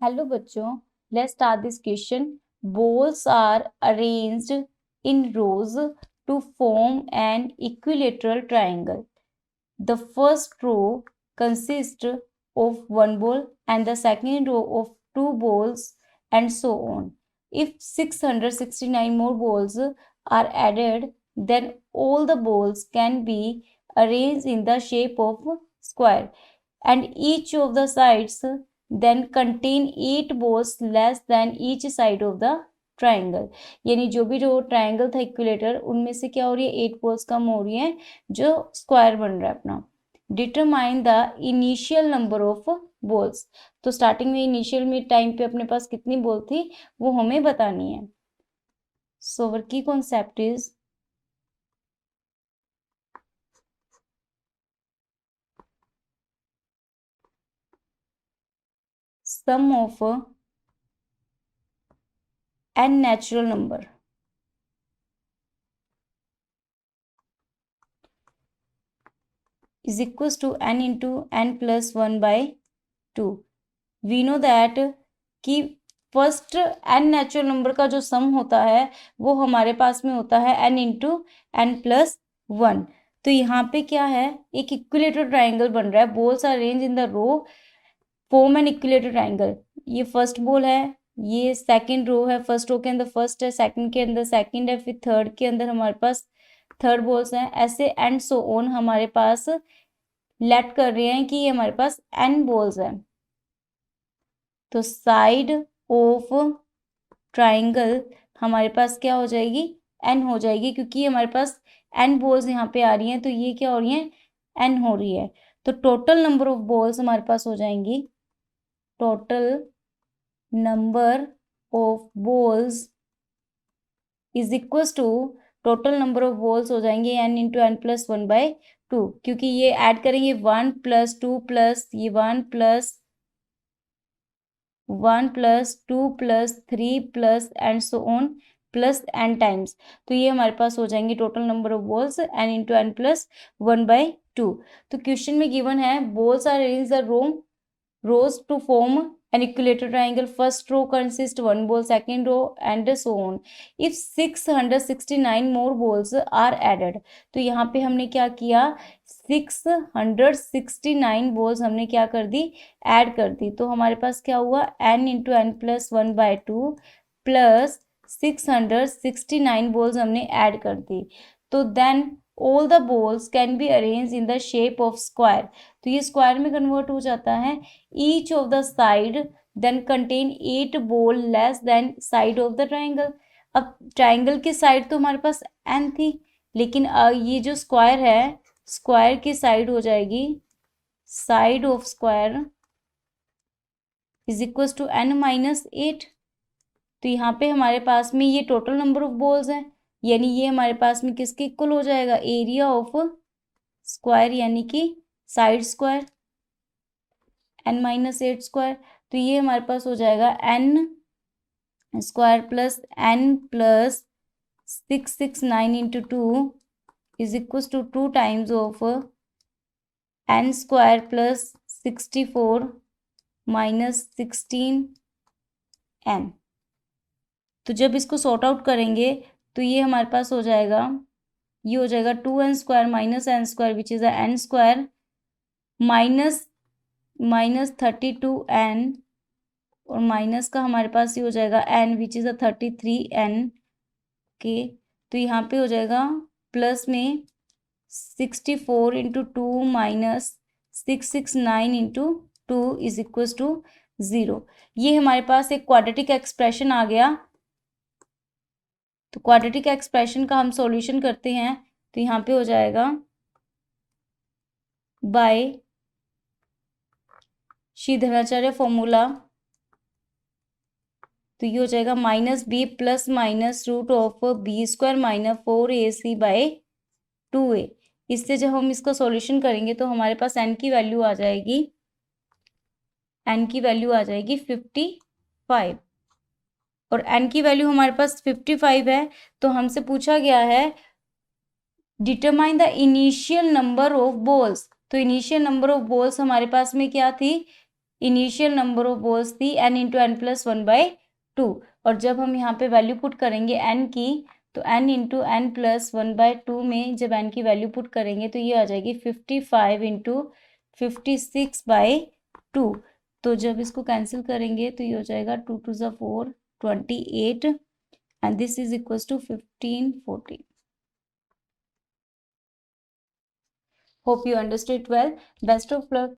Hello बच्चों, let's start this question. Balls are arranged in rows to form an equilateral triangle. The first row consists of one ball and the second row of two balls, and so on. If 669 more balls are added, then all the balls can be arranged in the shape of square, and each of the sides then contain 8 balls less than each side of the triangle. यानी जो भी जो triangle था equilateral, उनमें से क्या हो रही है, 8 बॉल्स कम हो रही हैं जो स्क्वायर बन रहा है अपना. Determine the initial number of balls. तो स्टार्टिंग में इनिशियल में टाइम पे अपने पास कितनी बॉल थी वो हमें बतानी है. सो अवर की concept is sum of n natural number is equals to n into n plus 1 by 2. We know that कि फर्स्ट n नेचुरल नंबर का जो सम होता है वो हमारे पास में होता है n इंटू n प्लस 1. तो यहाँ पे क्या है, एक इक्विलेटर ट्राइंगल बन रहा है. Balls are arrange in the row form an equilateral triangle. ये फर्स्ट बोल है, ये सेकंड रो है, फर्स्ट रो के अंदर फर्स्ट है, सेकंड के अंदर सेकंड है, फिर थर्ड के अंदर हमारे पास थर्ड बोल्स हैं. ऐसे एंड सो ऑन हमारे पास लेट कर रहे हैं कि ये हमारे पास n बोल्स हैं. तो साइड ऑफ ट्राइंगल हमारे पास क्या हो जाएगी, n हो जाएगी, क्योंकि हमारे पास n बॉल्स यहाँ पे आ रही हैं तो ये क्या हो रही हैं, n हो रही है. तो टोटल नंबर ऑफ बॉल्स हमारे पास हो जाएंगी, total number of balls is equal to total number of balls हो जाएंगे n into n plus 1 by 2, क्योंकि ये ऐड करेंगे 1 प्लस 2 प्लस ये 1 plus 1 plus 2 plus 3 plus and so on plus n times. तो ये हमारे पास हो जाएंगे total number of balls n into n plus 1 by 2. तो क्वेश्चन में गिवन है balls are arranged the rows to form an equilateral triangle. First row consists one ball, second row and so on. If 669 more balls are added, तो यहाँ पे हमने क्या किया, 669 balls हमने क्या कर दी, ऐड कर दी. तो हमारे पास क्या हुआ, n into n plus 1 by 2 plus 669 balls हमने ऐड कर दी. तो then all the balls can be arranged in the shape of square. तो ये स्क्वायर में कन्वर्ट हो जाता है. each of the side then contain 8 ball less than side of the triangle. अब ट्राइंगल की साइड तो हमारे पास n थी, लेकिन ये जो स्क्वायर है, स्क्वायर की साइड हो जाएगी, side of square is equal to n minus 8. तो यहाँ पे हमारे पास में ये टोटल नंबर ऑफ बॉल्स हैं, यानी ये हमारे पास में किसके इक्वल हो जाएगा, एरिया ऑफ स्क्वायर यानी कि side square n minus 8 square. तो ये हमारे पास हो जाएगा n square plus n plus 669 into 2 is equal to 2 times of n square plus 64 minus 16n. तो जब इसको सॉर्ट आउट करेंगे तो ये हमारे पास हो जाएगा, ये हो जाएगा 2n square minus n square which is n square minus 32n, और माइनस का हमारे पास ये हो जाएगा n विच इज 33n के. तो यहाँ पे हो जाएगा प्लस में 64 into 2 minus 669 into 2 is equal to 0. ये हमारे पास एक क्वाड्रेटिक एक्सप्रेशन आ गया. तो क्वाड्रेटिक एक्सप्रेशन का हम सॉल्यूशन करते हैं, तो यहाँ पे हो जाएगा बाय श्रीधराचार्य फॉर्मूला. तो ये हो जाएगा minus B plus minus root of B square minus 4ac by 2a. इससे जब हम इसका सॉल्यूशन करेंगे तो हमारे पास n की वैल्यू आ जाएगी, n की वैल्यू आ जाएगी 55, और n की वैल्यू हमारे पास 55 है. तो हमसे पूछा गया है determine the initial number of balls. तो इनिशियल नंबर ऑफ बॉल्स हमारे पास में क्या थी, इनिशियल नंबर ऑफ बॉल्स थी n इंटू एन प्लस 1/2, और जब हम यहाँ पे वैल्यू पुट करेंगे n की, तो n इंटू एन प्लस 1/2 में जब n की वैल्यू पुट करेंगे तो ये आ जाएगी 55 इंटू 56/2। तो जब इसको कैंसिल करेंगे तो ये हो जाएगा 2 2 ज़ा 4, 28, and this is equals to 15 14। Hope you understood well. Best of luck.